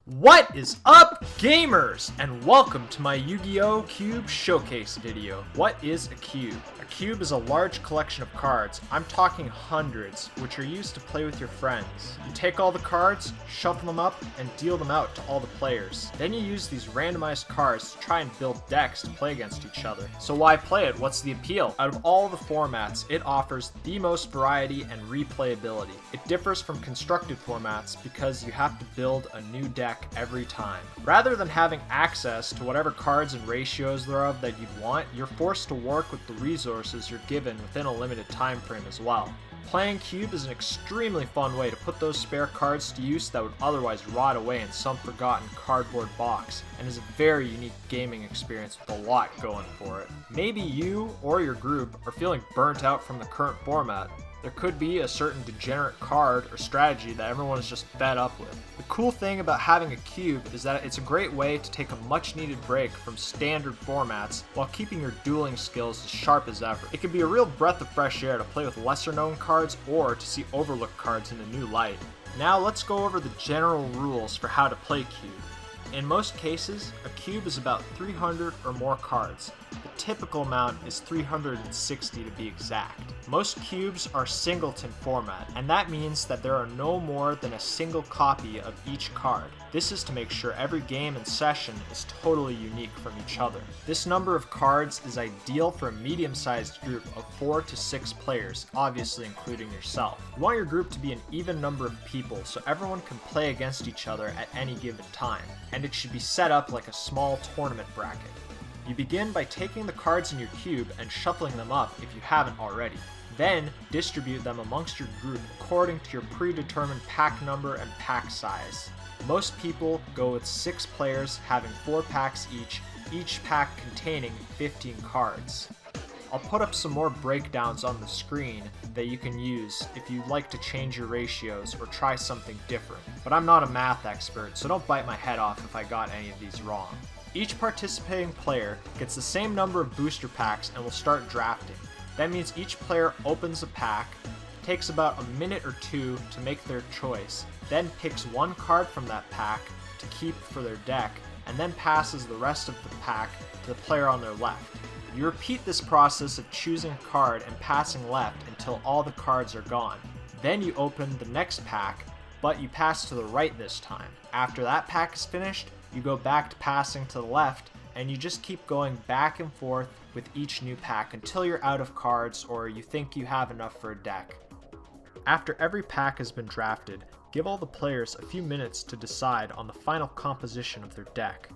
What is up, gamers? And welcome to my Yu-Gi-Oh! Cube Showcase video. What is a cube? A cube is a large collection of cards, I'm talking hundreds, which are used to play with your friends. You take all the cards, shuffle them up, and deal them out to all the players. Then you use these randomized cards to try and build decks to play against each other. So why play it? What's the appeal? Out of all the formats, it offers the most variety and replayability. It differs from constructed formats because you have to build a new deck every time. Rather than having access to whatever cards and ratios thereof that you'd want, you're forced to work with the resources you're given within a limited time frame as well. Playing Cube is an extremely fun way to put those spare cards to use that would otherwise rot away in some forgotten cardboard box, and is a very unique gaming experience with a lot going for it. Maybe you or your group are feeling burnt out from the current format. There could be a certain degenerate card or strategy that everyone is just fed up with. The cool thing about having a cube is that it's a great way to take a much needed break from standard formats while keeping your dueling skills as sharp as ever. It can be a real breath of fresh air to play with lesser known cards or to see overlooked cards in a new light. Now let's go over the general rules for how to play cube. In most cases, a cube is about 300 or more cards. The typical amount is 360 to be exact. Most cubes are singleton format, and that means that there are no more than a single copy of each card. This is to make sure every game and session is totally unique from each other. This number of cards is ideal for a medium-sized group of 4 to 6 players, obviously including yourself. You want your group to be an even number of people so everyone can play against each other at any given time, and it should be set up like a small tournament bracket. You begin by taking the cards in your cube and shuffling them up if you haven't already. Then distribute them amongst your group according to your predetermined pack number and pack size. Most people go with 6 players having 4 packs each pack containing 15 cards. I'll put up some more breakdowns on the screen that you can use if you'd like to change your ratios or try something different, but I'm not a math expert, so don't bite my head off if I got any of these wrong. Each participating player gets the same number of booster packs and will start drafting. That means each player opens a pack, takes about a minute or two to make their choice, then picks one card from that pack to keep for their deck, and then passes the rest of the pack to the player on their left. You repeat this process of choosing a card and passing left until all the cards are gone. Then you open the next pack, but you pass to the right this time. After that pack is finished, you go back to passing to the left, and you just keep going back and forth with each new pack until you're out of cards or you think you have enough for a deck. After every pack has been drafted, give all the players a few minutes to decide on the final composition of their deck.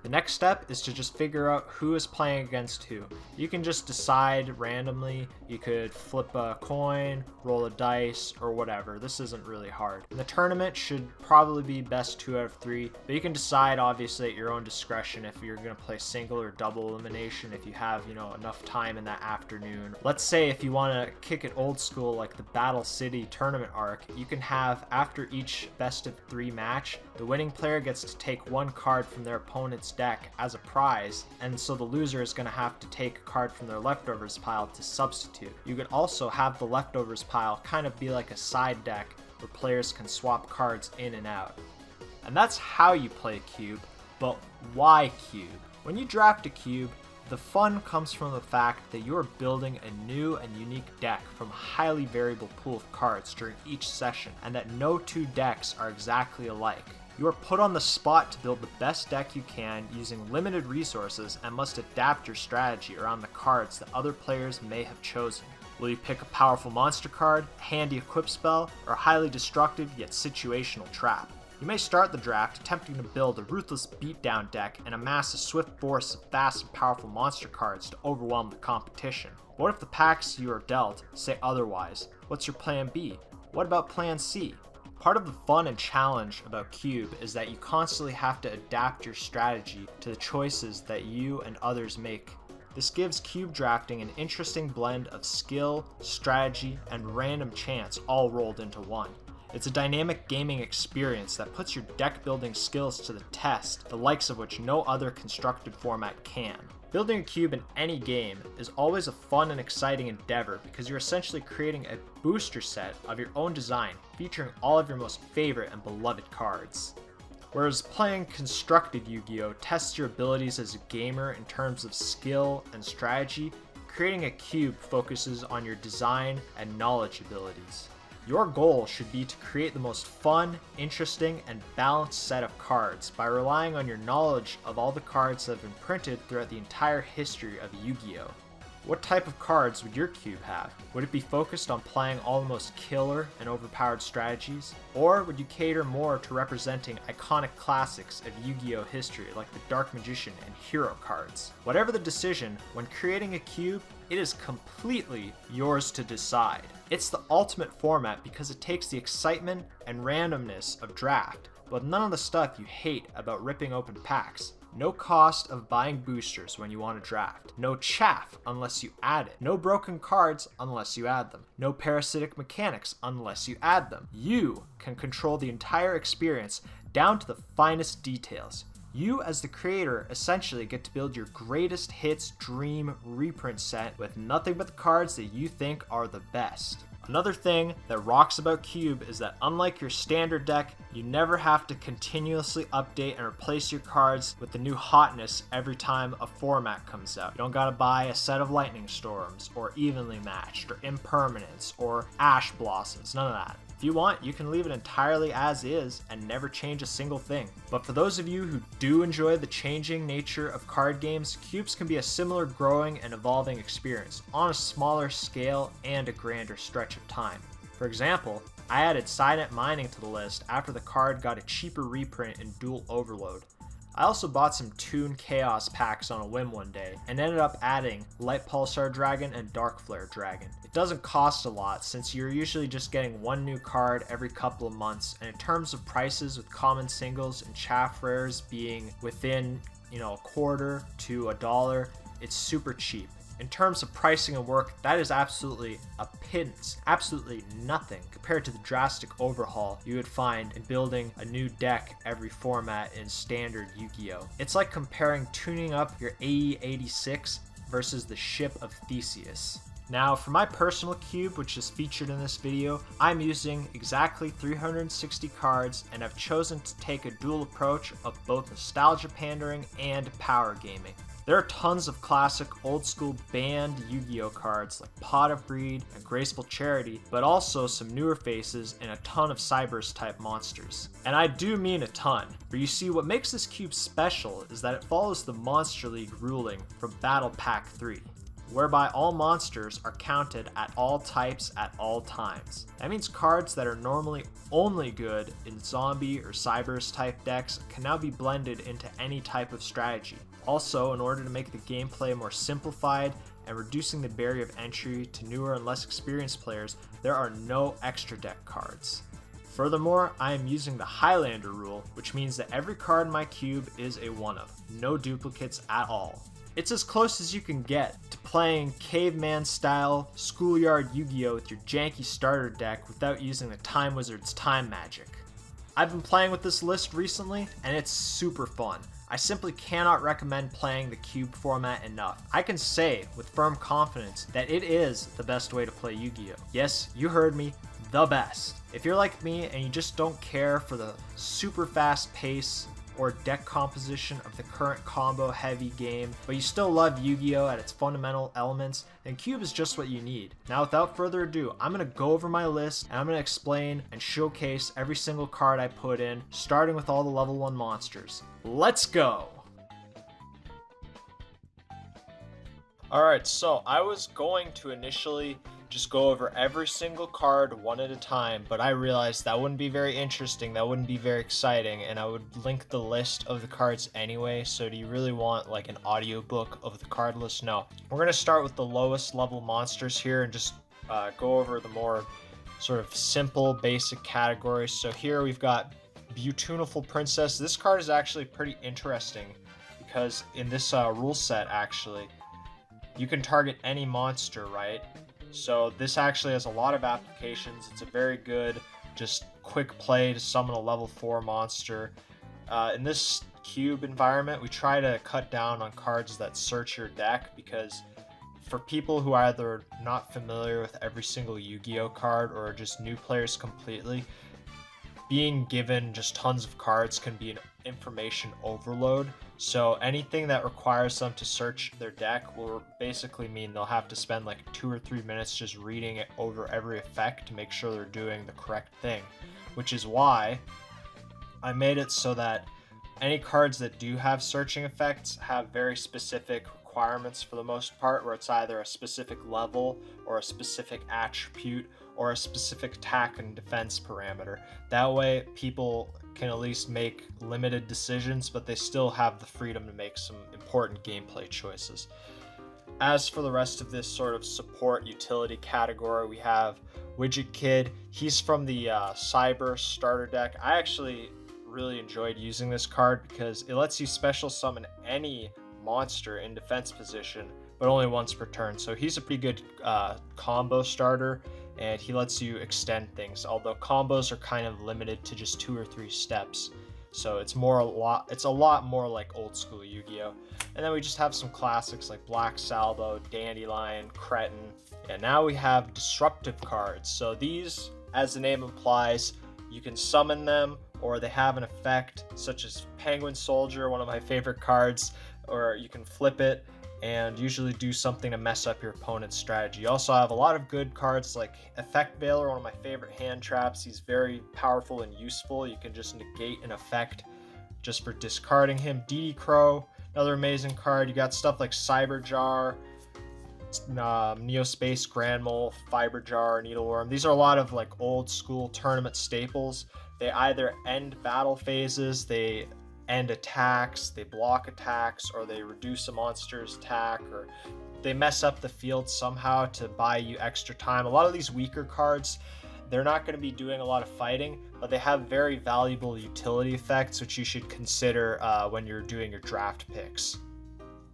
The next step is to just figure out who is playing against who. You can just decide randomly. You could flip a coin, roll a dice, or whatever. This isn't really hard. And the tournament should probably be best 2 out of 3, but you can decide obviously at your own discretion if you're going to play single or double elimination if you have, enough time in that afternoon. Let's say if you want to kick it old school like the Battle City tournament arc, you can have after each best of 3 match, the winning player gets to take one card from their opponent's deck as a prize, and so the loser is going to have to take a card from their leftovers pile to substitute. You could also have the leftovers pile kind of be like a side deck where players can swap cards in and out. And that's how you play cube, but why cube? When you draft a cube, the fun comes from the fact that you are building a new and unique deck from a highly variable pool of cards during each session, and that no 2 decks are exactly alike. You are put on the spot to build the best deck you can using limited resources and must adapt your strategy around the cards that other players may have chosen. Will you pick a powerful monster card, a handy equip spell, or a highly destructive yet situational trap? You may start the draft attempting to build a ruthless beatdown deck and amass a swift force of fast and powerful monster cards to overwhelm the competition. What if the packs you are dealt say otherwise? What's your plan B? What about plan C? Part of the fun and challenge about Cube is that you constantly have to adapt your strategy to the choices that you and others make. This gives cube drafting an interesting blend of skill, strategy, and random chance all rolled into one. It's a dynamic gaming experience that puts your deck building skills to the test, the likes of which no other constructed format can. Building a cube in any game is always a fun and exciting endeavor because you're essentially creating a booster set of your own design featuring all of your most favorite and beloved cards. Whereas playing constructed Yu-Gi-Oh! Tests your abilities as a gamer in terms of skill and strategy, creating a cube focuses on your design and knowledge abilities. Your goal should be to create the most fun, interesting, and balanced set of cards by relying on your knowledge of all the cards that have been printed throughout the entire history of Yu-Gi-Oh! What type of cards would your cube have? Would it be focused on playing all the most killer and overpowered strategies? Or would you cater more to representing iconic classics of Yu-Gi-Oh! History like the Dark Magician and Hero cards? Whatever the decision, when creating a cube, it is completely yours to decide. It's the ultimate format because it takes the excitement and randomness of draft, but none of the stuff you hate about ripping open packs. No cost of buying boosters when you want to draft. No chaff unless you add it. No broken cards unless you add them. No parasitic mechanics unless you add them. You can control the entire experience down to the finest details. You as the creator essentially get to build your greatest hits dream reprint set with nothing but the cards that you think are the best. Another thing that rocks about Cube is that unlike your standard deck, you never have to continuously update and replace your cards with the new hotness every time a format comes out. You don't gotta buy a set of Lightning Storms, or Evenly Matched, or Impermanence, or Ash Blossoms, none of that. If you want, you can leave it entirely as is and never change a single thing. But for those of you who do enjoy the changing nature of card games, cubes can be a similar growing and evolving experience on a smaller scale and a grander stretch of time. For example, I added Silent Mining to the list after the card got a cheaper reprint in Dual Overload. I also bought some Toon Chaos packs on a whim one day and ended up adding Light Pulsar Dragon and Dark Flare Dragon. It doesn't cost a lot since you're usually just getting one new card every couple of months, and in terms of prices with common singles and chaff rares being within a quarter to $1, it's super cheap. In terms of pricing and work, that is absolutely a pittance, absolutely nothing compared to the drastic overhaul you would find in building a new deck every format in standard Yu-Gi-Oh! It's like comparing tuning up your AE86 versus the ship of Theseus. Now, for my personal cube, which is featured in this video, I'm using exactly 360 cards and have chosen to take a dual approach of both nostalgia pandering and power gaming. There are tons of classic old school banned Yu-Gi-Oh cards like Pot of Greed and Graceful Charity, but also some newer faces and a ton of Cyberse type monsters. And I do mean a ton, for you see what makes this cube special is that it follows the Monster League ruling from Battle Pack 3. Whereby all monsters are counted at all types at all times. That means cards that are normally only good in zombie or Cyberse type decks can now be blended into any type of strategy. Also, in order to make the gameplay more simplified and reducing the barrier of entry to newer and less experienced players, there are no extra deck cards. Furthermore, I am using the Highlander rule, which means that every card in my cube is a one-of, no duplicates at all. It's as close as you can get to playing caveman style schoolyard Yu-Gi-Oh with your janky starter deck without using the Time Wizard's time magic. I've been playing with this list recently and it's super fun. I simply cannot recommend playing the cube format enough. I can say with firm confidence that it is the best way to play Yu-Gi-Oh! Yes, you heard me, the best. If you're like me and you just don't care for the super fast pace or deck composition of the current combo heavy game, but you still love Yu-Gi-Oh! At its fundamental elements, then Cube is just what you need. Now without further ado, I'm going to go over my list and I'm going to explain and showcase every single card I put in, starting with all the level 1 monsters. Let's go! Alright, so I was going to initially just go over every single card one at a time, but I realized that wouldn't be very interesting, that wouldn't be very exciting, and I would link the list of the cards anyway. So do you really want like an audiobook of the card list? No. We're going to start with the lowest level monsters here and just go over the more sort of simple basic categories. So here we've got Beautiful Princess. This card is actually pretty interesting because in this rule set actually you can target any monster, right? So this actually has a lot of applications. It's a very good, just quick play to summon a level 4 monster. In this cube environment, we try to cut down on cards that search your deck because for people who are either not familiar with every single Yu-Gi-Oh card or just new players completely, being given just tons of cards can be an information overload. So anything that requires them to search their deck will basically mean they'll have to spend like 2 or 3 minutes just reading it over every effect to make sure they're doing the correct thing, which is why I made it so that any cards that do have searching effects have very specific requirements for the most part, where it's either a specific level or a specific attribute or a specific attack and defense parameter. That way people can at least make limited decisions, but they still have the freedom to make some important gameplay choices. As for the rest of this sort of support utility category, we have Widget Kid. He's from the Cyber starter deck. I actually really enjoyed using this card because it lets you special summon any monster in defense position, but only once per turn. So he's a pretty good combo starter, and he lets you extend things, although combos are kind of limited to just 2 or 3 steps. So it's a lot more like old school Yu-Gi-Oh! And then we just have some classics like Black Salvo, Dandelion, Cretin. And now we have disruptive cards. So these, as the name implies, you can summon them, or they have an effect such as Penguin Soldier, one of my favorite cards, or you can flip it and usually do something to mess up your opponent's strategy. You also have a lot of good cards like Effect Veiler, one of my favorite hand traps. He's very powerful and useful. You can just negate an effect just for discarding him. DD Crow, another amazing card. You got stuff like Cyber Jar, Neospace, Granmole, Fiber Jar, Needleworm. These are a lot of like old school tournament staples. They either end battle phases, they end attacks, they block attacks, or they reduce a monster's attack, or they mess up the field somehow to buy you extra time. A lot of these weaker cards, they're not going to be doing a lot of fighting, but they have very valuable utility effects, which you should consider when you're doing your draft picks.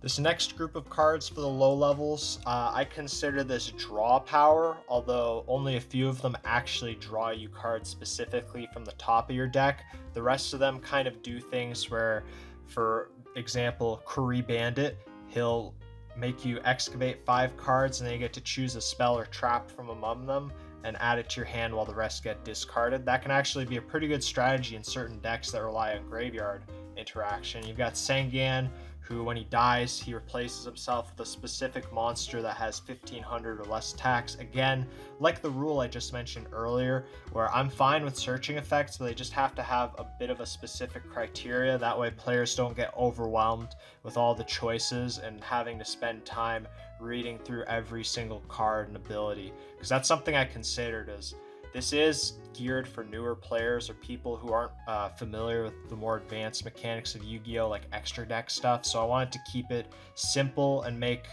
This next group of cards for the low levels, I consider this draw power, although only a few of them actually draw you cards specifically from the top of your deck. The rest of them kind of do things where, for example, Query Bandit, he'll make you excavate 5 cards and then you get to choose a spell or trap from among them and add it to your hand while the rest get discarded. That can actually be a pretty good strategy in certain decks that rely on graveyard interaction. You've got Sangan, who when he dies, he replaces himself with a specific monster that has 1500 or less attacks. Again, like the rule I just mentioned earlier, where I'm fine with searching effects, but they just have to have a bit of a specific criteria. That way players don't get overwhelmed with all the choices and having to spend time reading through every single card and ability. Because that's something I considered as this is geared for newer players or people who aren't familiar with the more advanced mechanics of Yu-Gi-Oh! Like extra deck stuff. So I wanted to keep it simple and make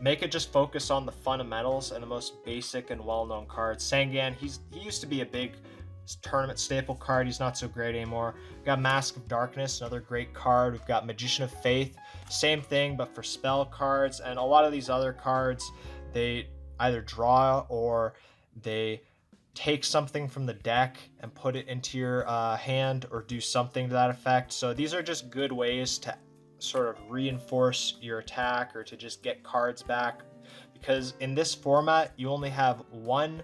it just focus on the fundamentals and the most basic and well-known cards. Sangan, he used to be a big tournament staple card. He's not so great anymore. We've got Mask of Darkness, another great card. We've got Magician of Faith, same thing but for spell cards. And a lot of these other cards, they either draw or they take something from the deck and put it into your hand or do something to that effect. So these are just good ways to sort of reinforce your attack or to just get cards back, because in this format you only have one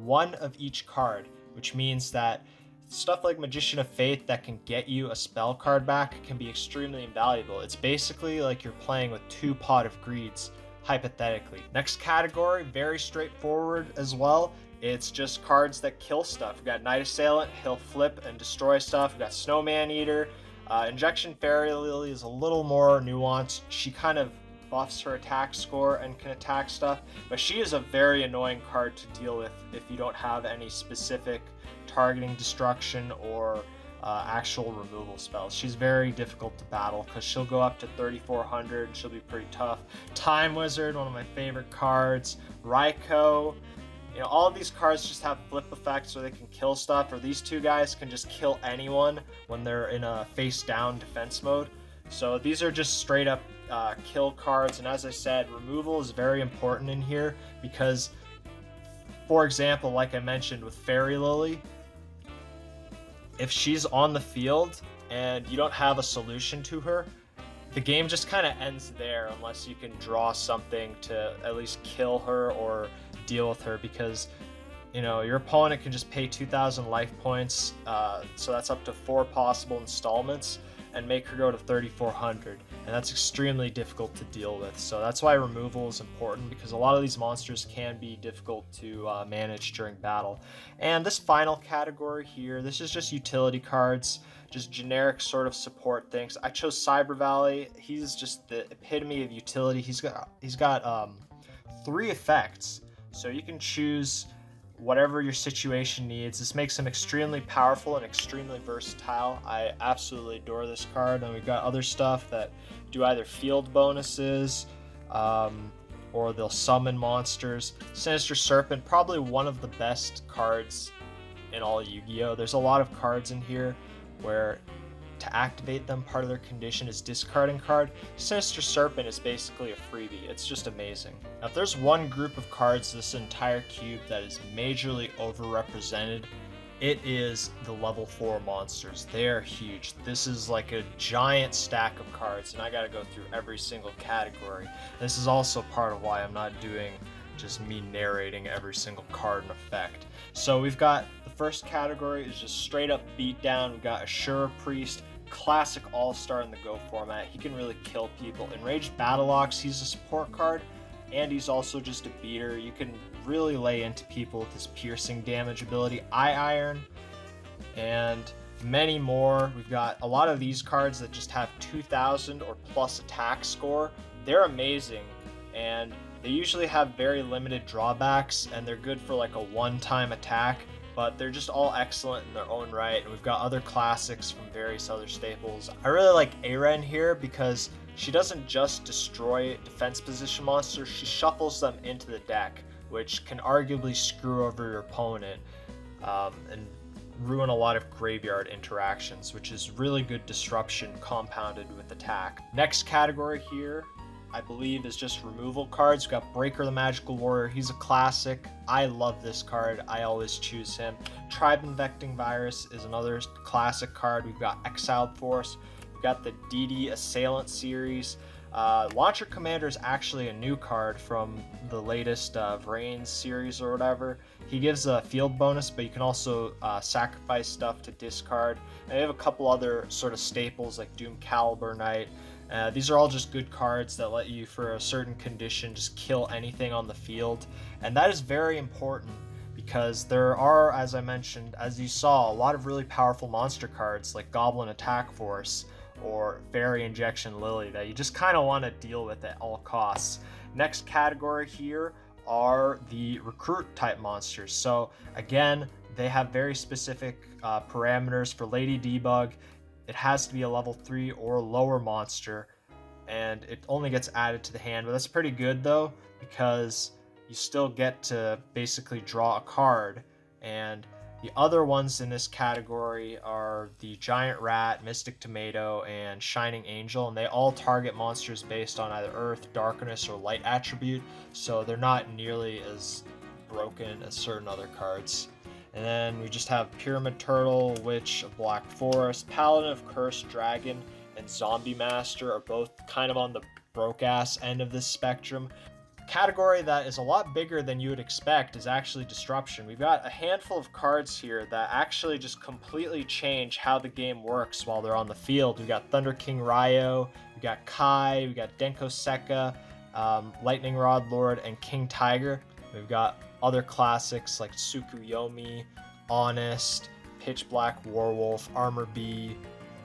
of each card, which means that stuff like Magician of Faith that can get you a spell card back can be extremely invaluable. It's basically like you're playing with 2 Pot of Greeds, hypothetically. Next category, very straightforward as well. It's just cards that kill stuff. We've got Night Assailant, he'll flip and destroy stuff. We've got Snowman Eater. Injection Fairy Lily is a little more nuanced. She kind of buffs her attack score and can attack stuff, but she is a very annoying card to deal with if you don't have any specific targeting destruction or actual removal spells. She's very difficult to battle because she'll go up to 3400 and she'll be pretty tough. Time Wizard, one of my favorite cards. Raikou. You know, all of these cards just have flip effects where they can kill stuff, or these 2 guys can just kill anyone when they're in a face down defense mode. So these are just straight up kill cards, and as I said, removal is very important in here because, for example, like I mentioned with Fairy Lily, if she's on the field and you don't have a solution to her, the game just kind of ends there unless you can draw something to at least kill her or deal with her, because your opponent can just pay 2,000 life points, so that's up to 4 possible installments, and make her go to 3,400, and that's extremely difficult to deal with. So that's why removal is important, because a lot of these monsters can be difficult to manage during battle. And this final category here, this is just utility cards, just generic sort of support things. I chose Cyber Valley. He's just the epitome of utility. He's got 3 effects, so you can choose whatever your situation needs. This makes him extremely powerful and extremely versatile. I absolutely adore this card. And we've got other stuff that do either field bonuses, or they'll summon monsters. Sinister Serpent, probably one of the best cards in all Yu-Gi-Oh! There's a lot of cards in here where to activate them, part of their condition is discarding card. Sinister Serpent is basically a freebie. It's just amazing. Now, if there's one group of cards this entire cube that is majorly overrepresented, it is the level 4 monsters. They are huge. This is like a giant stack of cards, and I gotta go through every single category. This is also part of why I'm not doing just me narrating every single card and effect. So we've got the first category is just straight up beatdown. We've got Ashura Priest, classic all-star in the Go format. He can really kill people. Enraged Battleox, he's a support card, and he's also just a beater. You can really lay into people with his piercing damage ability. Eye Iron, and many more. We've got a lot of these cards that just have 2,000 or plus attack score. They're amazing, and they usually have very limited drawbacks, and they're good for like a one-time attack, but they're just all excellent in their own right. And we've got other classics from various other staples. I really like Aren here because she doesn't just destroy defense position monsters, she shuffles them into the deck, which can arguably screw over your opponent and ruin a lot of graveyard interactions, which is really good disruption compounded with attack. Next category here, I believe, is just removal cards. We've got Breaker the Magical Warrior. He's a classic. I love this card. I always choose him. Tribe Infecting Virus is another classic card. We've got Exiled Force. We've got the DD Assailant series. Launcher Commander is actually a new card from the latest Vrain series or whatever. He gives a field bonus, but you can also sacrifice stuff to discard. And we have a couple other sort of staples like Doom Caliber Knight. These are all just good cards that let you, for a certain condition, just kill anything on the field. And that is very important because there are, as I mentioned, as you saw, a lot of really powerful monster cards like Goblin Attack Force or Fairy Injection Lily that you just kind of want to deal with at all costs. Next category here are the recruit type monsters. So again, they have very specific parameters. For Lady Debug, it has to be a level 3 or lower monster, and it only gets added to the hand. But that's pretty good though, because you still get to basically draw a card. And the other ones in this category are the Giant Rat, Mystic Tomato, and Shining Angel, and they all target monsters based on either Earth, Darkness, or Light attribute, so they're not nearly as broken as certain other cards. And then we just have Pyramid Turtle, Witch of Black Forest, Paladin of Cursed Dragon, and Zombie Master are both kind of on the broke-ass end of this spectrum. Category that is a lot bigger than you would expect is actually Disruption. We've got a handful of cards here that actually just completely change how the game works while they're on the field. We've got Thunder King Ryo, we've got Kai, we've got Denko Sekka, Lightning Rod Lord, and King Tiger. We've got other classics like Tsukuyomi, Honest, Pitch Black Warwolf, Armor Bee,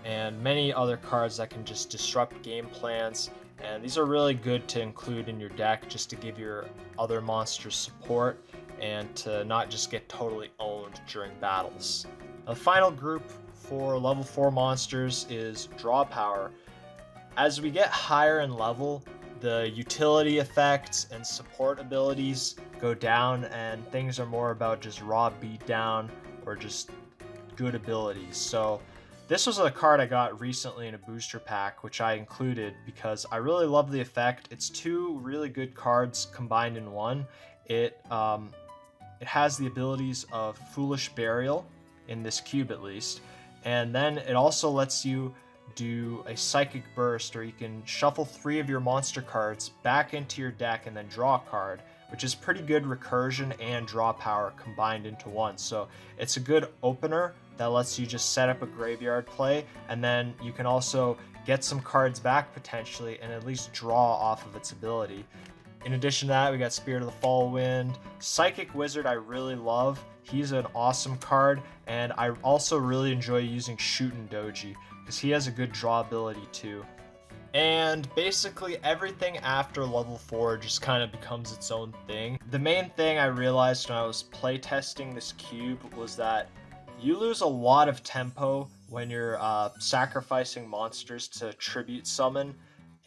and many other cards that can just disrupt game plans. And these are really good to include in your deck just to give your other monsters support and to not just get totally owned during battles. Now, the final group for level 4 monsters is Draw Power. As we get higher in level, the utility effects and support abilities go down, and things are more about just raw beatdown or just good abilities. So this was a card I got recently in a booster pack, which I included because I really love the effect. It's 2 really good cards combined in one. It has the abilities of Foolish Burial, in this cube at least, and then it also lets you do a Psychic Burst, or you can shuffle 3 of your monster cards back into your deck and then draw a card, which is pretty good recursion and draw power combined into one. So it's a good opener that lets you just set up a graveyard play, and then you can also get some cards back potentially and at least draw off of its ability. In addition to that, we got Spirit of the Fall Wind. Psychic Wizard I really love. He's an awesome card, and I also really enjoy using Shootin' Doji because he has a good draw ability too. And basically everything after level 4 just kind of becomes its own thing. The main thing I realized when I was playtesting this cube was that you lose a lot of tempo when you're sacrificing monsters to tribute summon,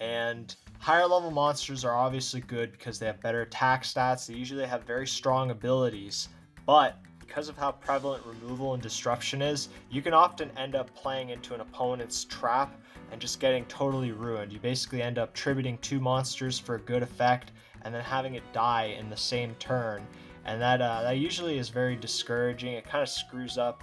and higher level monsters are obviously good because they have better attack stats, they usually have very strong abilities, but because of how prevalent removal and disruption is, you can often end up playing into an opponent's trap and just getting totally ruined. You basically end up tributing 2 monsters for a good effect and then having it die in the same turn, and that usually is very discouraging. It kind of screws up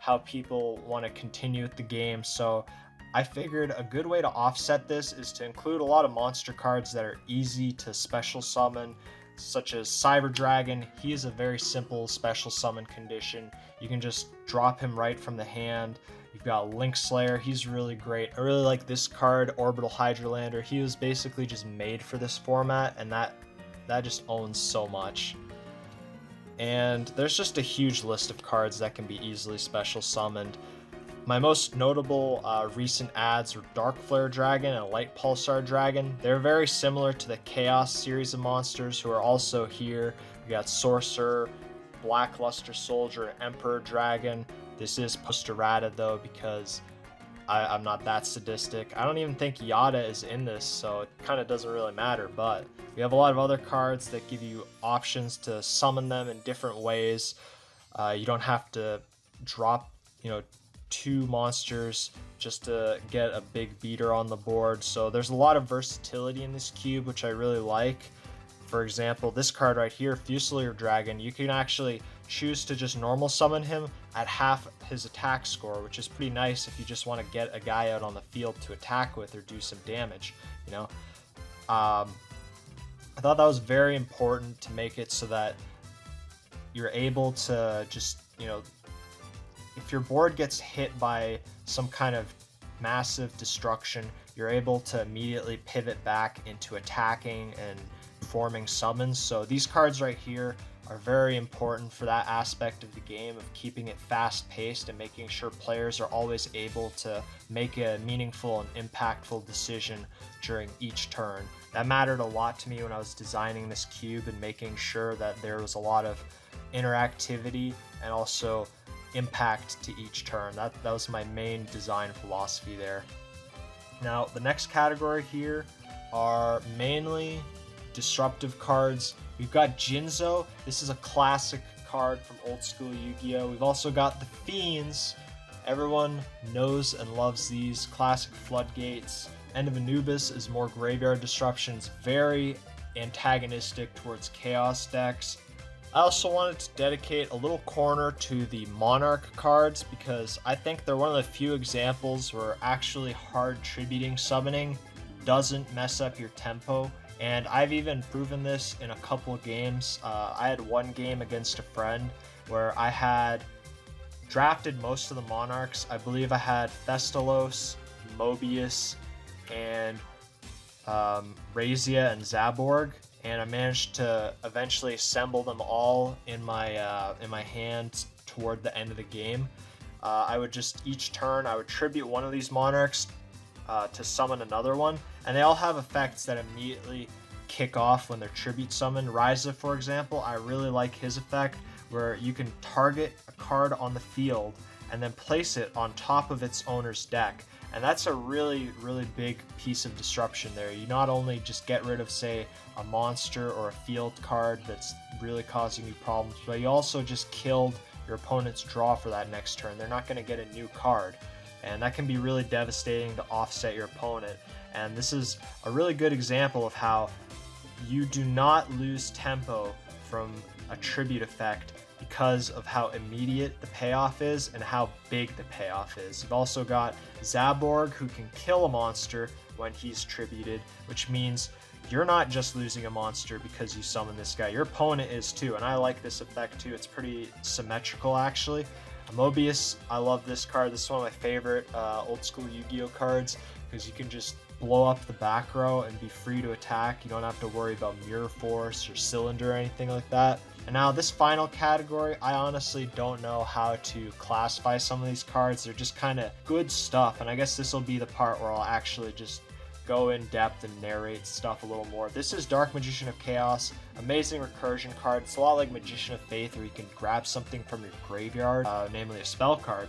how people want to continue with the game. So I figured a good way to offset this is to include a lot of monster cards that are easy to special summon, such as Cyber Dragon. He is a very simple special summon condition. You can just drop him right from the hand. You've got Link Slayer, he's really great. I really like this card, Orbital Hydrolander. He was basically just made for this format, and that just owns so much. And there's just a huge list of cards that can be easily special summoned. My most notable recent adds are Dark Flare Dragon and Light Pulsar Dragon. They're very similar to the Chaos series of monsters who are also here. We got Sorcerer, Blackluster Soldier, Emperor Dragon. This is post-errata though because I'm not that sadistic. I don't even think Yada is in this, so it kind of doesn't really matter, but we have a lot of other cards that give you options to summon them in different ways. You don't have to drop, 2 monsters just to get a big beater on the board. So there's a lot of versatility in this cube, which I really like. For example, this card right here, Fusilier Dragon, you can actually choose to just normal summon him at half his attack score, which is pretty nice if you just want to get a guy out on the field to attack with or do some damage, I thought that was very important to make it so that you're able to just, if your board gets hit by some kind of massive destruction, you're able to immediately pivot back into attacking and performing summons. So these cards right here are very important for that aspect of the game of keeping it fast-paced and making sure players are always able to make a meaningful and impactful decision during each turn. That mattered a lot to me when I was designing this cube and making sure that there was a lot of interactivity and also impact to each turn. That was my main design philosophy there. Now, the next category here are mainly disruptive cards. We've got Jinzo. This is a classic card from old school Yu-Gi-Oh! We've also got the Fiends. Everyone knows and loves these classic floodgates. End of Anubis is more graveyard disruptions, very antagonistic towards chaos decks. I also wanted to dedicate a little corner to the Monarch cards because I think they're one of the few examples where actually hard tributing summoning doesn't mess up your tempo. And I've even proven this in a couple of games. I had one game against a friend where I had drafted most of the Monarchs. I believe I had Thestalos, Mobius, and Razia and Zaborg, and I managed to eventually assemble them all in my hand toward the end of the game. I would just each turn I would tribute one of these Monarchs to summon another one, and they all have effects that immediately kick off when they're tribute summoned. Ryza, for example, I really like his effect where you can target a card on the field and then place it on top of its owner's deck. And that's a really, really big piece of disruption there. You not only just get rid of, say, a monster or a field card that's really causing you problems, but you also just killed your opponent's draw for that next turn. They're not going to get a new card. And that can be really devastating to offset your opponent. And this is a really good example of how you do not lose tempo from a tribute effect because of how immediate the payoff is and how big the payoff is. You've also got Zaborg, who can kill a monster when he's tributed, which means you're not just losing a monster because you summon this guy, your opponent is too, and I like this effect too. It's pretty symmetrical actually. Mobius, I love this card. This is one of my favorite old school Yu-Gi-Oh cards because you can just blow up the back row and be free to attack. You don't have to worry about Mirror Force or Cylinder or anything like that. And now this final category, I honestly don't know how to classify some of these cards. They're just kind of good stuff, and I guess this will be the part where I'll actually just go in depth and narrate stuff a little more. This is Dark Magician of Chaos, amazing recursion card. It's a lot like Magician of Faith, where you can grab something from your graveyard, namely a spell card.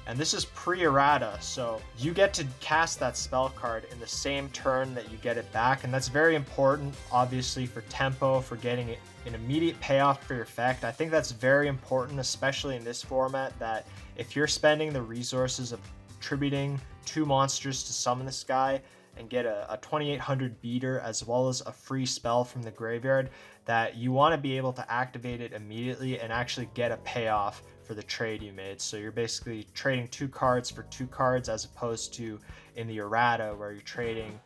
And this is pre-errata, so you get to cast that spell card in the same turn that you get it back, and that's very important, obviously, for tempo, for getting an immediate payoff for your effect. I think that's very important, especially in this format, that if you're spending the resources of tributing 2 monsters to summon this guy and get a 2800 beater as well as a free spell from the graveyard, that you want to be able to activate it immediately and actually get a payoff for the trade you made. So you're basically trading 2 cards for 2 cards, as opposed to in the errata where you're trading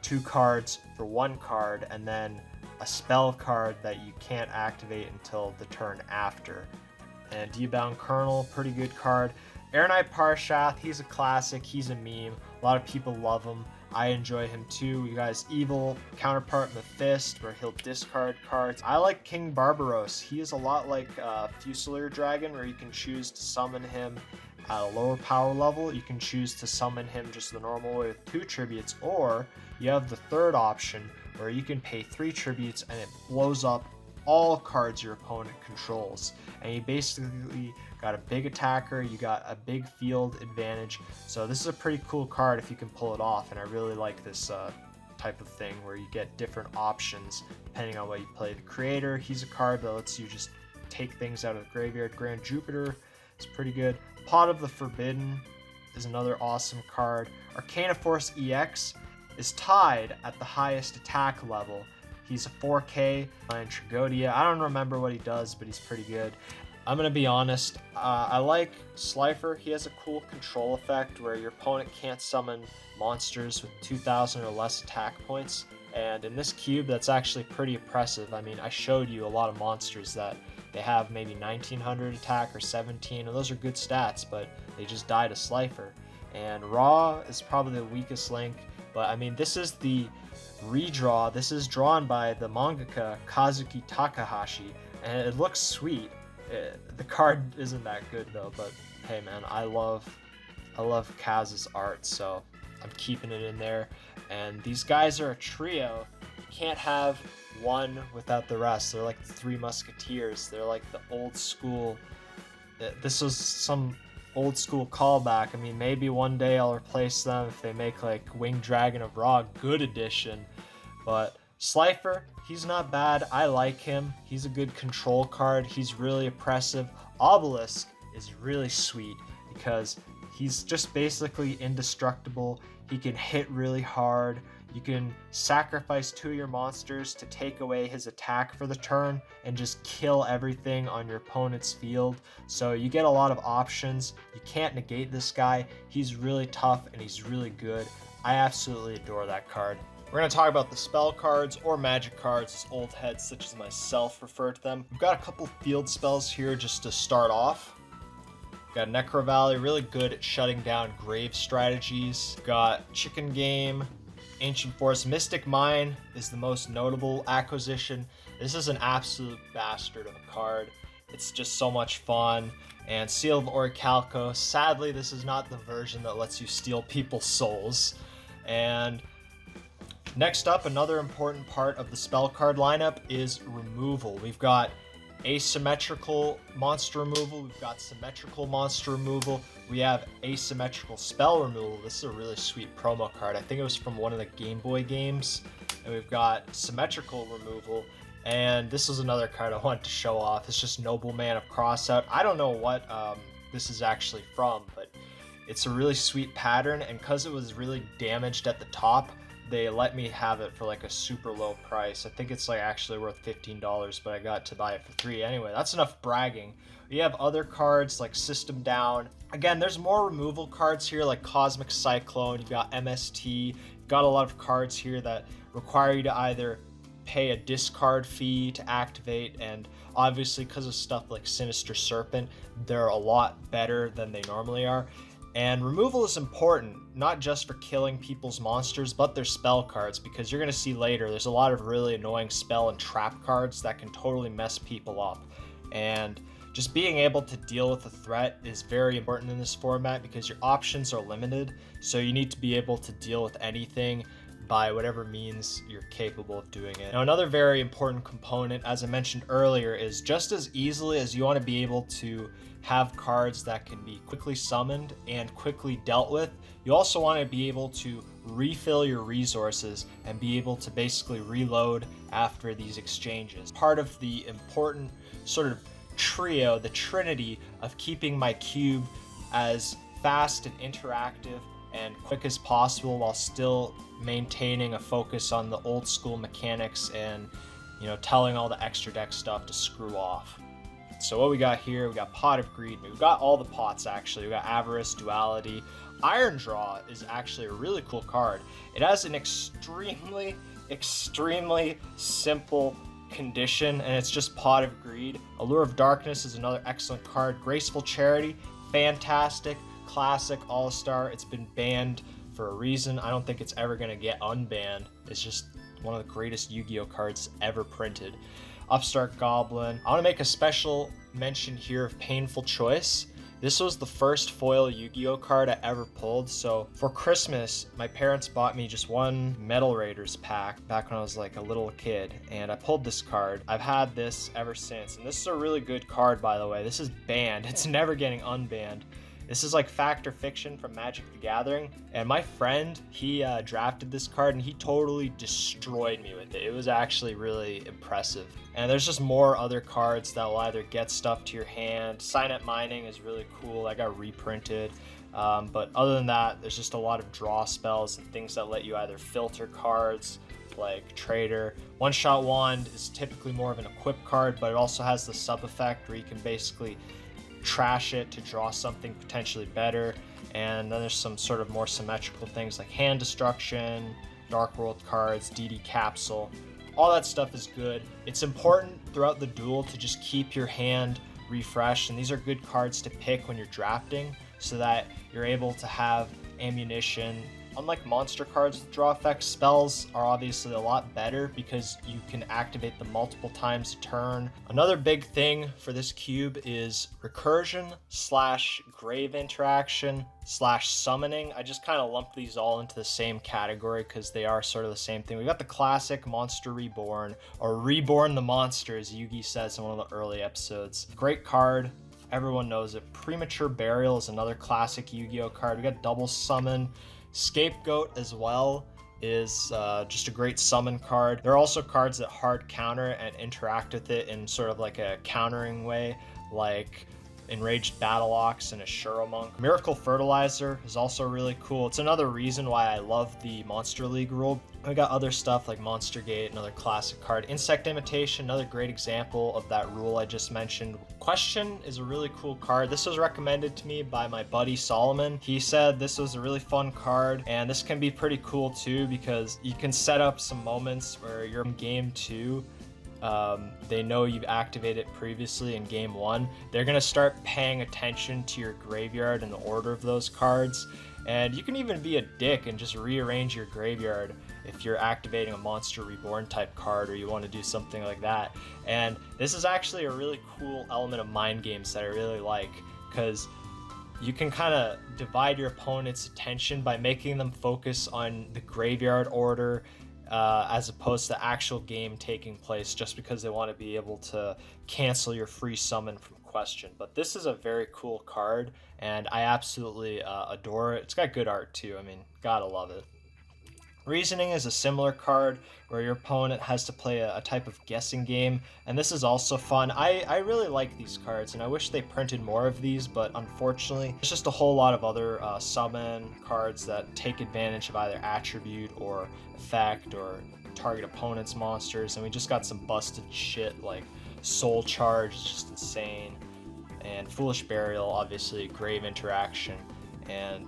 2 cards for 1 card and then a spell card that you can't activate until the turn after. And D-Bound Colonel, pretty good card. Air Knight Parshath, he's a classic, he's a meme. A lot of people love him. I enjoy him too. You guys, evil counterpart Mephisto, where he'll discard cards. I like King Barbaros. He is a lot like Fusilier Dragon, where you can choose to summon him at a lower power level. You can choose to summon him just the normal way with 2 tributes, or you have the third option where you can pay 3 tributes and it blows up all cards your opponent controls. And you basically got a big attacker, you got a big field advantage. So this is a pretty cool card if you can pull it off, and I really like this type of thing where you get different options depending on what you play. The Creator, he's a card that lets you just take things out of the graveyard. Grand Jupiter is pretty good. Pot of the Forbidden is another awesome card. Arcana Force EX is tied at the highest attack level. He's a 4K and Trigodia. I don't remember what he does, but he's pretty good. I'm gonna be honest, I like Slifer. He has a cool control effect where your opponent can't summon monsters with 2,000 or less attack points. And in this cube, that's actually pretty impressive. I mean, I showed you a lot of monsters that they have maybe 1900 attack or 17, and those are good stats, but they just die to Slifer. And Raw is probably the weakest link, but I mean, this is the redraw. This is drawn by the mangaka Kazuki Takahashi, and it looks sweet. The card isn't that good though, but hey man, I love Kaz's art, so I'm keeping it in there. And these guys are a trio. You can't have one without the rest. They're like the 3 Musketeers. They're like the old school. This was some old school callback. I mean, maybe one day I'll replace them if they make like Winged Dragon of Ra Good Edition. But Slifer, he's not bad. I like him. He's a good control card. He's really oppressive. Obelisk is really sweet because he's just basically indestructible. He can hit really hard. You can sacrifice 2 of your monsters to take away his attack for the turn and just kill everything on your opponent's field. So you get a lot of options. You can't negate this guy. He's really tough and he's really good. I absolutely adore that card. We're going to talk about the spell cards, or magic cards as old heads such as myself refer to them. We've got a couple field spells here just to start off. We've got Necro Valley, really good at shutting down grave strategies. We've got Chicken Game, Ancient Forest. Mystic Mine is the most notable acquisition. This is an absolute bastard of a card. It's just so much fun. And Seal of Orichalco. Sadly, this is not the version that lets you steal people's souls. And next up, another important part of the spell card lineup is removal. We've got asymmetrical monster removal, we've got symmetrical monster removal, we have asymmetrical spell removal. This is a really sweet promo card. I think it was from one of the Game Boy games. And we've got symmetrical removal, and this is another card I wanted to show off. It's just Nobleman of Crossout. I don't know what this is actually from, but It's a really sweet pattern, and because it was really damaged at the top, they let me have it for like a super low price. I think it's like actually worth $15, but I got to buy it for $3. Anyway, that's enough bragging. You have other cards like System Down. Again, there's more removal cards here like Cosmic Cyclone. You've got MST. You've got a lot of cards here that require you to either pay a discard fee to activate, and obviously because of stuff like Sinister Serpent, they're a lot better than they normally are. And removal is important, not just for killing people's monsters, but their spell cards, because you're going to see later there's a lot of really annoying spell and trap cards that can totally mess people up. And just being able to deal with a threat is very important in this format because your options are limited, so you need to be able to deal with anything by whatever means you're capable of doing it. Now, another very important component, as I mentioned earlier, is just as easily as you want to be able to have cards that can be quickly summoned and quickly dealt with, you also want to be able to refill your resources and be able to basically reload after these exchanges. Part of the important sort of trio, the trinity of keeping my cube as fast and interactive and quick as possible while still maintaining a focus on the old school mechanics and, you know, telling all the extra deck stuff to screw off. So what we got here, we got Pot of Greed. We've got all the pots actually. We got Avarice, Duality. Iron Draw is actually a really cool card. It has an extremely simple condition, and it's just Pot of Greed. Allure of Darkness is another excellent card. Graceful Charity, fantastic, classic, all-star. It's been banned for a reason. I don't think it's ever going to get unbanned. It's just one of the greatest Yu-Gi-Oh cards ever printed. Upstart Goblin. I want to make a special mention here of Painful Choice. This was the first foil Yu-Gi-Oh card I ever pulled, so for Christmas, my parents bought me just one Metal Raiders pack back when I was like a little kid, and I pulled this card. I've had this ever since, and this is a really good card, by the way. This is banned. It's never getting unbanned. This is like Fact or Fiction from Magic the Gathering, and my friend, he drafted this card and he totally destroyed me with it. It was actually really impressive. And there's just more other cards that will either get stuff to your hand. Signet Mining is really cool. I got reprinted. But other than that, there's just a lot of draw spells and things that let you either filter cards like Trader. One Shot Wand is typically more of an equip card, but it also has the sub effect where you can basically trash it to draw something potentially better. And then there's some sort of more symmetrical things like Hand Destruction, Dark World cards, DD Capsule. All that stuff is good. It's important throughout the duel to just keep your hand refreshed, and these are good cards to pick when you're drafting so that you're able to have ammunition. Unlike monster cards with draw effects, spells are obviously a lot better because you can activate them multiple times a turn. Another big thing for this cube is recursion / grave interaction / summoning. I just kind of lumped these all into the same category because they are sort of the same thing. We got the classic Monster Reborn, or Reborn the Monster, as Yugi says in one of the early episodes. Great card. Everyone knows it. Premature Burial is another classic Yu-Gi-Oh card. We got Double Summon. Scapegoat as well is just a great summon card. There are also cards that hard counter and interact with it in sort of like a countering way, like Enraged Battle Ox and Ashura Monk. Miracle Fertilizer is also really cool. It's another reason why I love the Monster League rule. We got other stuff like Monster Gate, another classic card. Insect Imitation, another great example of that rule I just mentioned. Question is a really cool card. This was recommended to me by my buddy Solomon. He said this was a really fun card, and this can be pretty cool too because you can set up some moments where you're in game 2. They know you've activated it previously in game 1. They're going to start paying attention to your graveyard and the order of those cards. And you can even be a dick and just rearrange your graveyard if you're activating a Monster Reborn type card or you want to do something like that. And this is actually a really cool element of mind games that I really like, because you can kind of divide your opponent's attention by making them focus on the graveyard order as opposed to the actual game taking place, just because they want to be able to cancel your free summon from question. But this is a very cool card, and I absolutely adore it. It's got good art too. I mean, gotta love it. Reasoning is a similar card where your opponent has to play a type of guessing game, and this is also fun. I really like these cards, and I wish they printed more of these, but unfortunately, there's just a whole lot of other summon cards that take advantage of either attribute or effect or target opponent's monsters, and we just got some busted shit like Soul Charge, is just insane, and Foolish Burial, obviously, Grave Interaction, and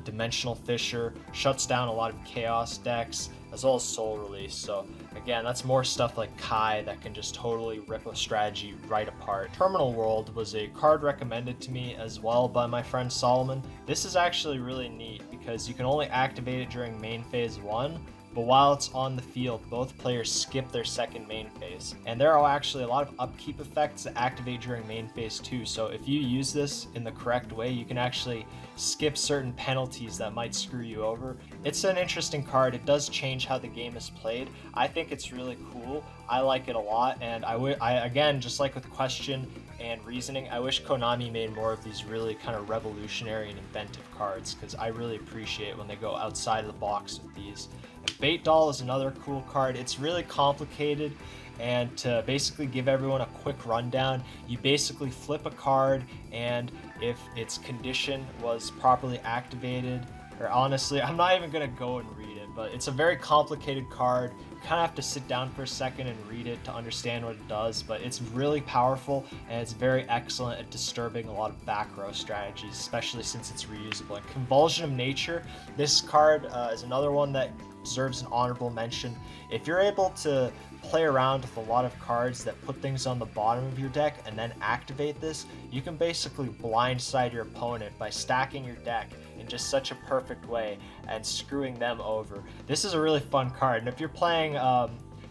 Dimensional Fissure shuts down a lot of Chaos decks, as well as Soul Release. So again, that's more stuff like Kai that can just totally rip a strategy right apart. Terminal World was a card recommended to me as well by my friend Solomon. This is actually really neat because you can only activate it during main phase 1, but while it's on the field, both players skip their second main phase. And there are actually a lot of upkeep effects that activate during main phase 2, so if you use this in the correct way, you can actually skip certain penalties that might screw you over. It's an interesting card. It does change how the game is played. I think it's really cool. I like it a lot, and I again, just like with Question and Reasoning, I wish Konami made more of these really kind of revolutionary and inventive cards, because I really appreciate when they go outside of the box with these. And Bait Doll is another cool card. It's really complicated, and to basically give everyone a quick rundown, you basically flip a card, and if its condition was properly activated, or honestly, I'm not even going to go and read it, but it's a very complicated card. You kind of have to sit down for a second and read it to understand what it does, but it's really powerful, and it's very excellent at disturbing a lot of back row strategies, especially since it's reusable. And Convulsion of Nature, this card is another one that deserves an honorable mention. If you're able to play around with a lot of cards that put things on the bottom of your deck and then activate this, you can basically blindside your opponent by stacking your deck in just such a perfect way and screwing them over. This is a really fun card, and if you're playing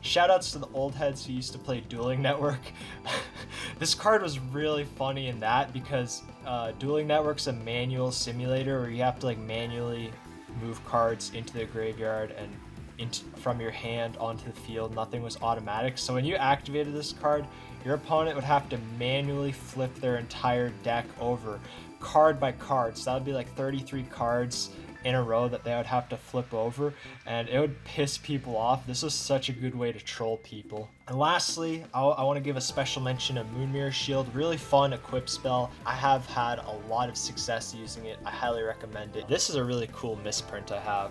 shoutouts to the old heads who used to play Dueling Network. This card was really funny in that because Dueling Network's a manual simulator where you have to like manually move cards into the graveyard and from your hand onto the field. Nothing was automatic. So when you activated this card, your opponent would have to manually flip their entire deck over card by card. So that would be like 33 cards in a row that they would have to flip over, and it would piss people off. This was such a good way to troll people. And lastly, I want to give a special mention of Moonmirror Shield. Really fun equip spell. I have had a lot of success using it. I highly recommend it. This is a really cool misprint I have.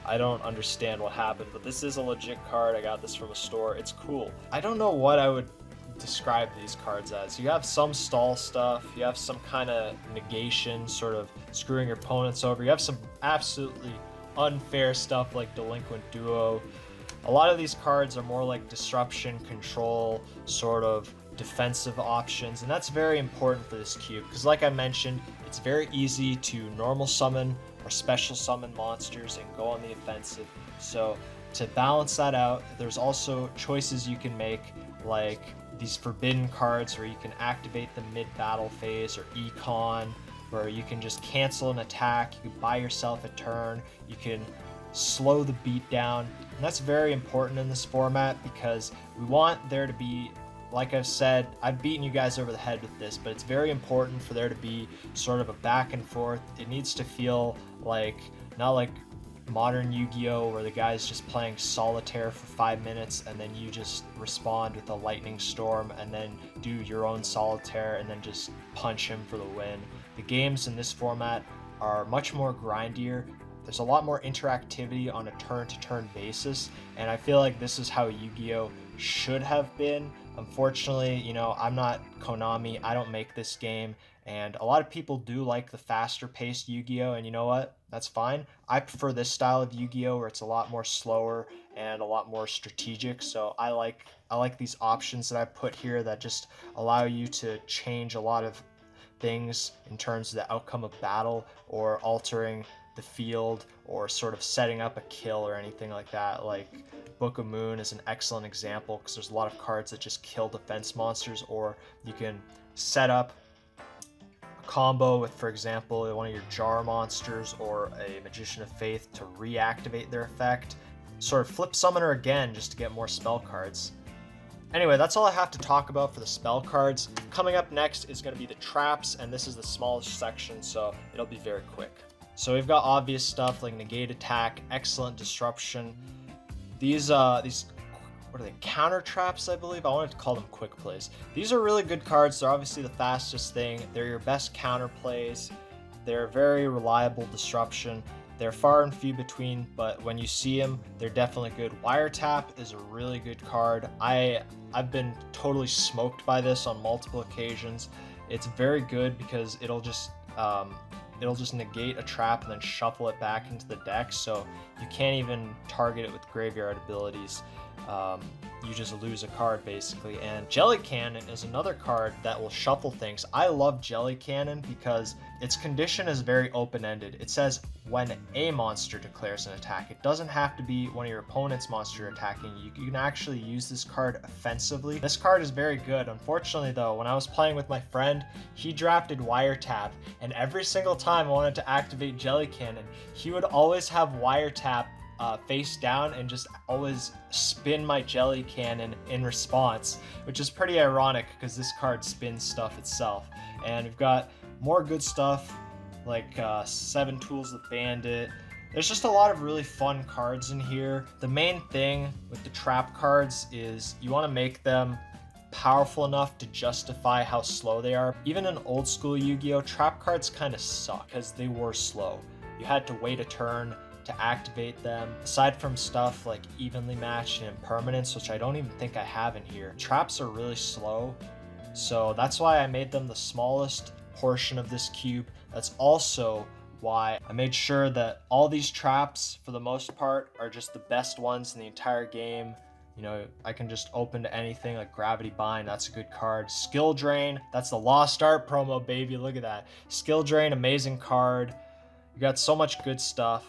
I don't understand what happened, but this is a legit card. I got this from a store. It's cool. I don't know what I would describe these cards as. You have some stall stuff, you have some kind of negation, sort of screwing your opponents over, you have some absolutely unfair stuff like Delinquent Duo. A lot of these cards are more like disruption, control, sort of defensive options, and that's very important for this cube because, like I mentioned, it's very easy to normal summon or special summon monsters and go on the offensive. So to balance that out, there's also choices you can make, like these forbidden cards where you can activate the mid-battle phase, or Econ, where you can just cancel an attack, you can buy yourself a turn, you can slow the beat down, and that's very important in this format because we want there to be, like I've said, I've beaten you guys over the head with this, but it's very important for there to be sort of a back and forth. It needs to feel like, not like modern Yu-Gi-Oh! Where the guy's just playing solitaire for 5 minutes and then you just respond with a lightning storm and then do your own solitaire and then just punch him for the win. The games in this format are much more grindier. There's a lot more interactivity on a turn-to-turn basis, and I feel like this is how Yu-Gi-Oh! Should have been. Unfortunately, you know, I'm not Konami, I don't make this game, and a lot of people do like the faster paced Yu-Gi-Oh! And you know what? That's fine. I prefer this style of Yu-Gi-Oh! Where it's a lot more slower and a lot more strategic, so I like these options that I put here that just allow you to change a lot of things in terms of the outcome of battle, or altering the field, or sort of setting up a kill or anything like that. Like Book of Moon is an excellent example because there's a lot of cards that just kill defense monsters, or you can set up a combo with, for example, one of your Jar monsters or a Magician of Faith to reactivate their effect. Sort of flip Summoner again just to get more spell cards. Anyway, that's all I have to talk about for the spell cards. Coming up next is going to be the traps, and this is the smallest section, so it'll be very quick. So we've got obvious stuff like negate attack, excellent disruption. These what are they, counter traps, I believe? I wanted to call them quick plays. These are really good cards. They're obviously the fastest thing. They're your best counter plays. They're very reliable disruption. They're far and few between, but when you see them, they're definitely good. Wiretap is a really good card. I've been totally smoked by this on multiple occasions. It's very good because it'll just negate a trap and then shuffle it back into the deck, so you can't even target it with graveyard abilities. You just lose a card basically. And Jelly Cannon is another card that will shuffle things. I love Jelly Cannon because its condition is very open-ended. It says when a monster declares an attack. It doesn't have to be when your opponent's monster attacking. You can actually use this card offensively. This card is very good. Unfortunately though, when I was playing with my friend, he drafted Wiretap, and every single time I wanted to activate Jelly Cannon, he would always have Wiretap face down and just always spin my Jelly Cannon in response, which is pretty ironic because this card spins stuff itself. And we've got more good stuff like 7 Tools of Bandit. There's just a lot of really fun cards in here. The main thing with the trap cards is you want to make them powerful enough to justify how slow they are. Even in old school Yu-Gi-Oh, trap cards kind of suck because they were slow. You had to wait a turn to activate them. Aside from stuff like evenly matched and impermanence, which I don't even think I have in here, traps are really slow, so that's why I made them the smallest portion of this cube. That's also why I made sure that all these traps, for the most part, are just the best ones in the entire game. You know, I can just open to anything like Gravity Bind, that's a good card. Skill Drain, that's the Lost Art promo, baby, look at that. Skill Drain, amazing card. You got so much good stuff.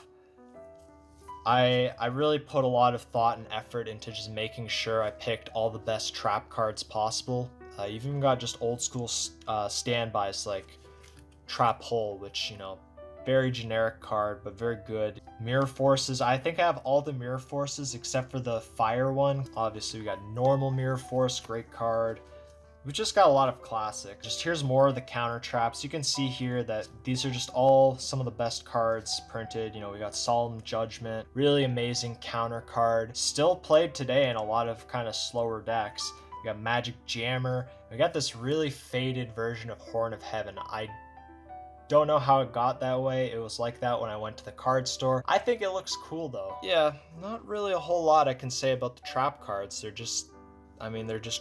I really put a lot of thought and effort into just making sure I picked all the best trap cards possible. You've even got just old school standbys like Trap Hole, which, you know, very generic card, but very good. Mirror Forces, I think I have all the Mirror Forces except for the Fire one. Obviously, we got normal Mirror Force, great card. We've just got a lot of classic. Just here's more of the counter traps. You can see here that these are just all some of the best cards printed. You know, we got Solemn Judgment, really amazing counter card. Still played today in a lot of kind of slower decks. We got Magic Jammer. We got this really faded version of Horn of Heaven. I don't know how it got that way. It was like that when I went to the card store. I think it looks cool though. Yeah, not really a whole lot I can say about the trap cards. They're just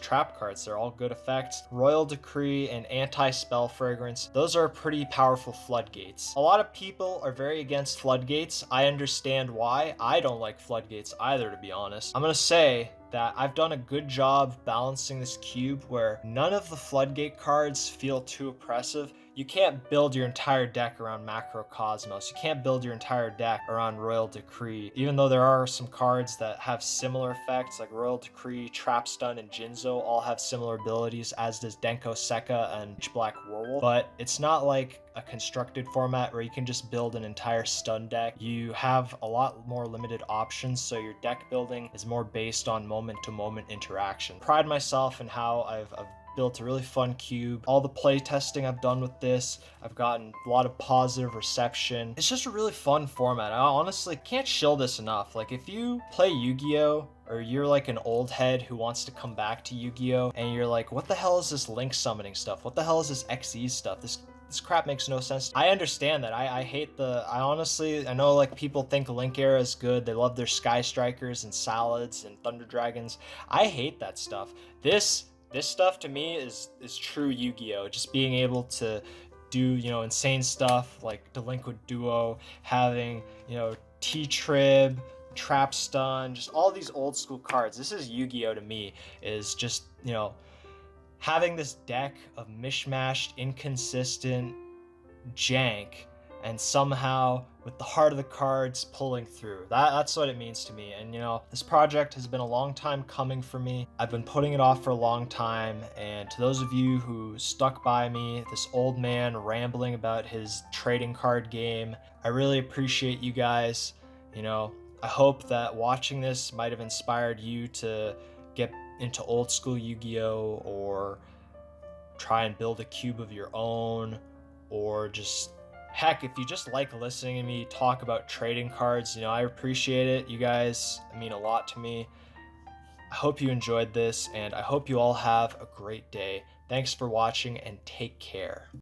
trap cards. They're all good effects. Royal Decree and Anti-Spell Fragrance, those are pretty powerful floodgates. A lot of people are very against floodgates. I understand why. I don't like floodgates either, to be honest. I'm gonna say that I've done a good job balancing this cube where none of the floodgate cards feel too oppressive. You can't build your entire deck around Macrocosmos. You can't build your entire deck around Royal Decree. Even though there are some cards that have similar effects, like Royal Decree, Trap Stun, and Jinzo all have similar abilities, as does Denko Sekka and Black Werewolf. But it's not like a constructed format where you can just build an entire stun deck. You have a lot more limited options, so your deck building is more based on moment-to-moment interaction. Pride myself in how I've built a really fun cube. All the play testing I've done with this, I've gotten a lot of positive reception. It's just a really fun format. I honestly can't shill this enough. Like, if you play Yu-Gi-Oh, or you're like an old head who wants to come back to Yu-Gi-Oh, and you're like, what the hell is this link summoning stuff? What the hell is this XE stuff? This crap makes no sense. I understand that. I know like people think Link Era is good. They love their Sky Strikers and Salads and Thunder Dragons. I hate that stuff. This stuff to me is true Yu-Gi-Oh! Just being able to do, you know, insane stuff like Delinquent Duo, having, you know, T-Trib, Trap Stun, just all these old school cards. This is Yu-Gi-Oh! To me, is just, you know, having this deck of mishmashed, inconsistent jank, and somehow with the heart of the cards pulling through. That's what it means to me. And you know, this project has been a long time coming for me. I've been putting it off for a long time, and to those of you who stuck by me, this old man rambling about his trading card game, I really appreciate you guys. You know, I hope that watching this might have inspired you to get into old school Yu-Gi-Oh, or try and build a cube of your own, or just Heck, if you just like listening to me talk about trading cards, I appreciate it. You guys mean a lot to me. I hope you enjoyed this, and I hope you all have a great day. Thanks for watching, and take care.